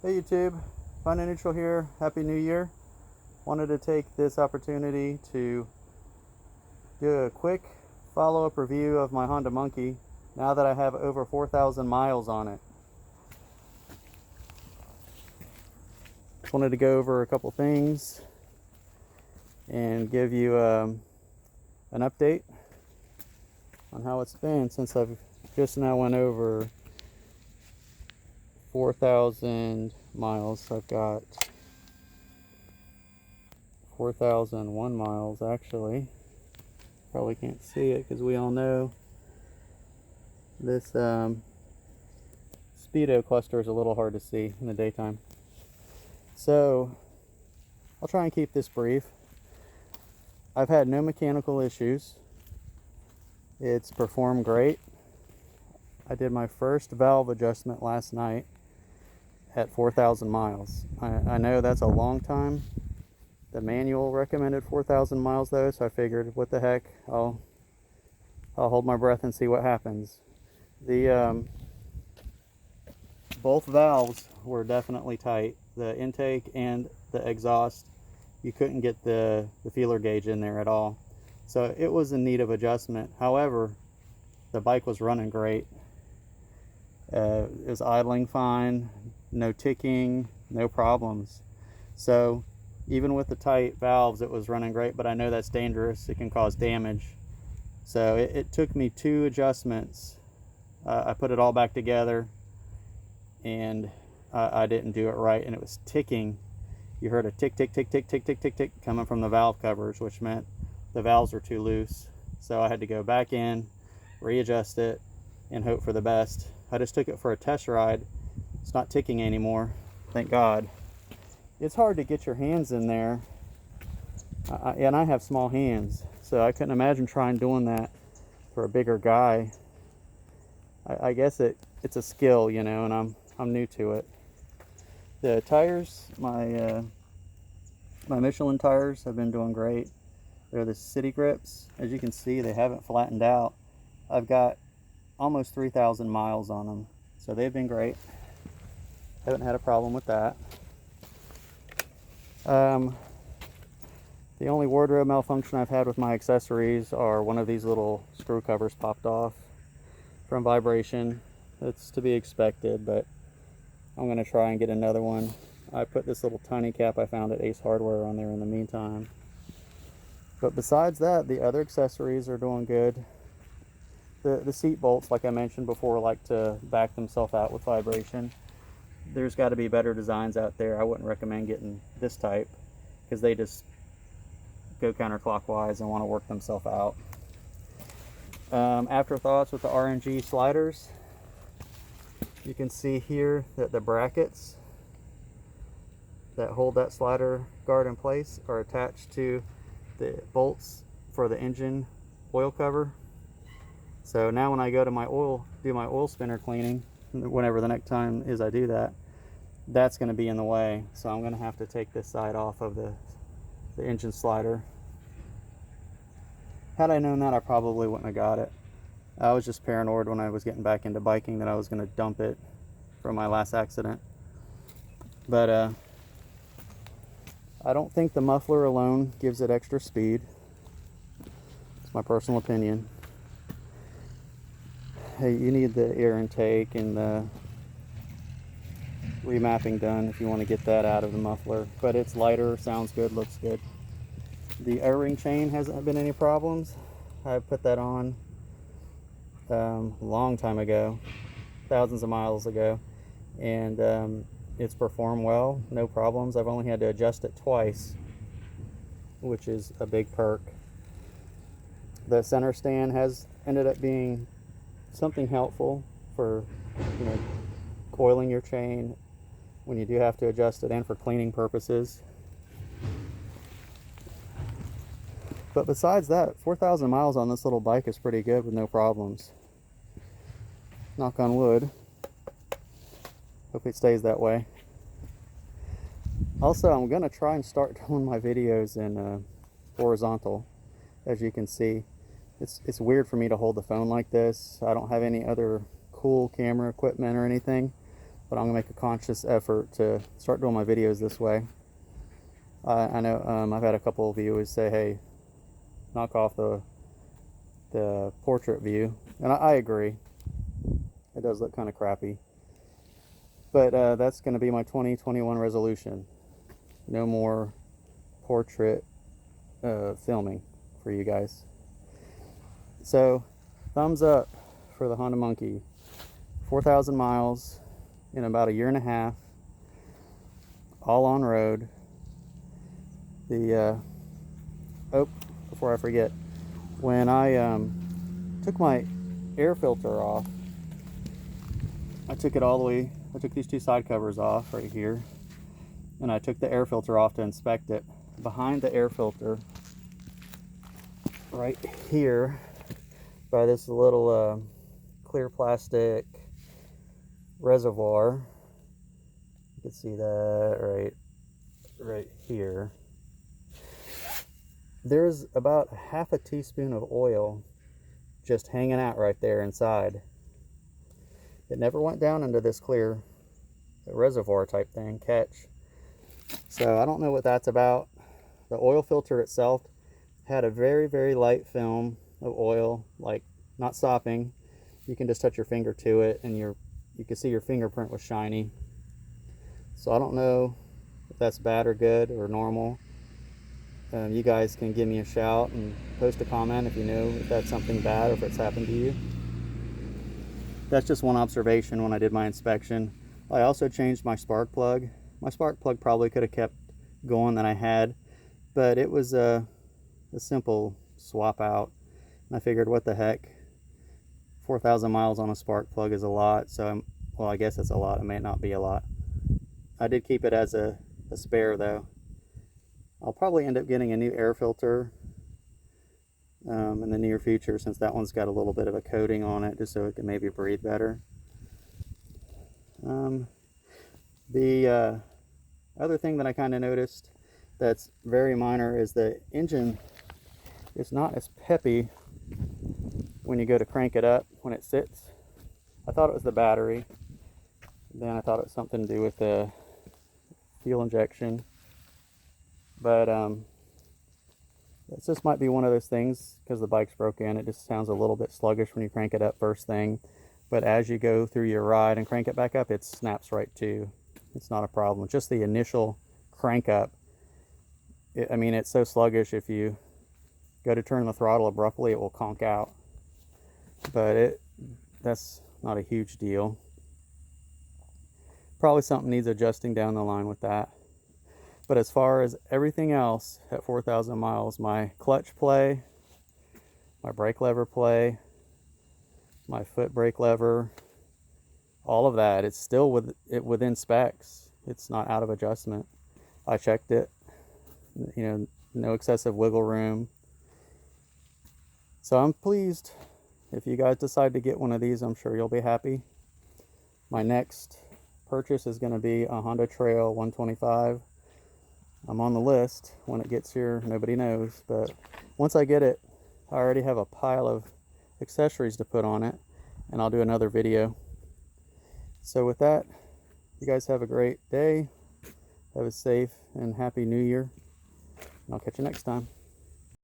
Hey YouTube, Fun and Neutral here. Happy New Year. Wanted to take this opportunity to do a quick follow-up review of my Honda Monkey now that I have over 4,000 miles on it. Just wanted to go over a couple things and give you an update on how it's been since I've just now went over 4,000 miles. I've got 4,001 miles actually. Probably can't see it because we all know this speedo cluster is a little hard to see in the daytime. So I'll try and keep this brief. I've had no mechanical issues. It's performed great. I did my first valve adjustment last night at 4,000 miles. I know that's a long time. The manual recommended 4,000 miles though, so I figured, what the heck, I'll hold my breath and see what happens. The both valves were definitely tight. The intake and the exhaust, you couldn't get the feeler gauge in there at all. So it was in need of adjustment. However, the bike was running great. It was idling fine, no ticking, no problems. So even with the tight valves, it was running great, but I know that's dangerous. It can cause damage. So it took me 2 adjustments. I put it all back together, and I didn't do it right, and it was ticking. You heard a tick, tick, tick, tick, tick, tick, tick, tick coming from the valve covers, which meant the valves were too loose. So I had to go back in, readjust it, and hope for the best. I just took it for a test ride. It's not ticking anymore, thank God. It's hard to get your hands in there, and I have small hands, so I couldn't imagine trying doing that for a bigger guy. I guess it's a skill, you know, and I'm new to it. The tires, my Michelin tires have been doing great. They're the city grips. As you can see, they haven't flattened out. I've got almost 3,000 miles on them, so they've been great. Haven't had a problem with that. The only wardrobe malfunction I've had with my accessories are one of these little screw covers popped off from vibration. That's to be expected, but I'm going to try and get another one. I put this little tiny cap I found at Ace Hardware on there in the meantime. But besides that, the other accessories are doing good. The seat bolts, like I mentioned before, like to back themselves out with vibration. There's got to be better designs out there. I wouldn't recommend getting this type because they just go counterclockwise and want to work themselves out. Afterthoughts with the RNG sliders. You can see here that the brackets that hold that slider guard in place are attached to the bolts for the engine oil cover. So now when I go to do my oil spinner cleaning, whenever the next time is I do that, that's going to be in the way. So I'm going to have to take this side off of the engine slider. Had I known that, I probably wouldn't have got it. I was just paranoid when I was getting back into biking that I was going to dump it from my last accident. But I don't think the muffler alone gives it extra speed. It's my personal opinion. Hey, you need the air intake and the remapping done if you want to get that out of the muffler. But it's lighter, sounds good, looks good. The O-ring chain hasn't been any problems. I put that on a long time ago, thousands of miles ago, and it's performed well, no problems. I've only had to adjust it twice, which is a big perk. The center stand has ended up being something helpful for, you know, coiling your chain when you do have to adjust it, and for cleaning purposes. But besides that, 4,000 miles on this little bike is pretty good with no problems. Knock on wood. Hope it stays that way. Also, I'm going to try and start doing my videos in horizontal. As you can see, it's weird for me to hold the phone like this. I don't have any other cool camera equipment or anything. but I'm gonna make a conscious effort to start doing my videos this way. I know I've had a couple of viewers say, hey, knock off the portrait view, and I agree. It does look kind of crappy, but that's going to be my 2021 resolution. No more portrait filming for you guys. So thumbs up for the Honda Monkey. 4,000 miles in about a year and a half, all on road. The oh, before I forget, when I took my air filter off, I took it all the way, I took these two side covers off right here, and I took the air filter off to inspect it. Behind the air filter, right here, by this little clear plastic reservoir, you can see that right here, there's about half a teaspoon of oil just hanging out right there inside. It never went down into this clear reservoir type thing, catch. So I don't know what that's about. The oil filter itself had a very, very light film of oil, like not sopping. You can just touch your finger to it and you can see your fingerprint was shiny. So I don't know if that's bad or good or normal. You guys can give me a shout and post a comment if you know if that's something bad or if it's happened to you. That's just one observation when I did my inspection. I also changed my spark plug. My spark plug probably could have kept going that I had, but it was a simple swap out. And I figured, what the heck, 4,000 miles on a spark plug is a lot. So well, I guess it's a lot. It may not be a lot. I did keep it as a spare though. I'll probably end up getting a new air filter in the near future, since that one's got a little bit of a coating on it, just so it can maybe breathe better. The other thing that I kind of noticed that's very minor is the engine is not as peppy when you go to crank it up when it sits. I thought it was the battery. Then I thought it was something to do with the fuel injection. But this might be one of those things, because the bike's broken. It just sounds a little bit sluggish when you crank it up first thing. But as you go through your ride and crank it back up, it snaps right to. It's not a problem. Just the initial crank up. I mean, it's so sluggish, if you go to turn the throttle abruptly, it will conk out. But that's not a huge deal. Probably something needs adjusting down the line with that. But as far as everything else at 4,000 miles, my clutch play, my brake lever play, my foot brake lever, all of that, it's still within specs. It's not out of adjustment. I checked it, you know, no excessive wiggle room. So I'm pleased. If you guys decide to get one of these, I'm sure you'll be happy. My next purchase is going to be a Honda Trail 125. I'm on the list. When it gets here, nobody knows, but once I get it, I already have a pile of accessories to put on it, and I'll do another video. So with that, you guys have a great day. Have a safe and happy new year, and I'll catch you next time.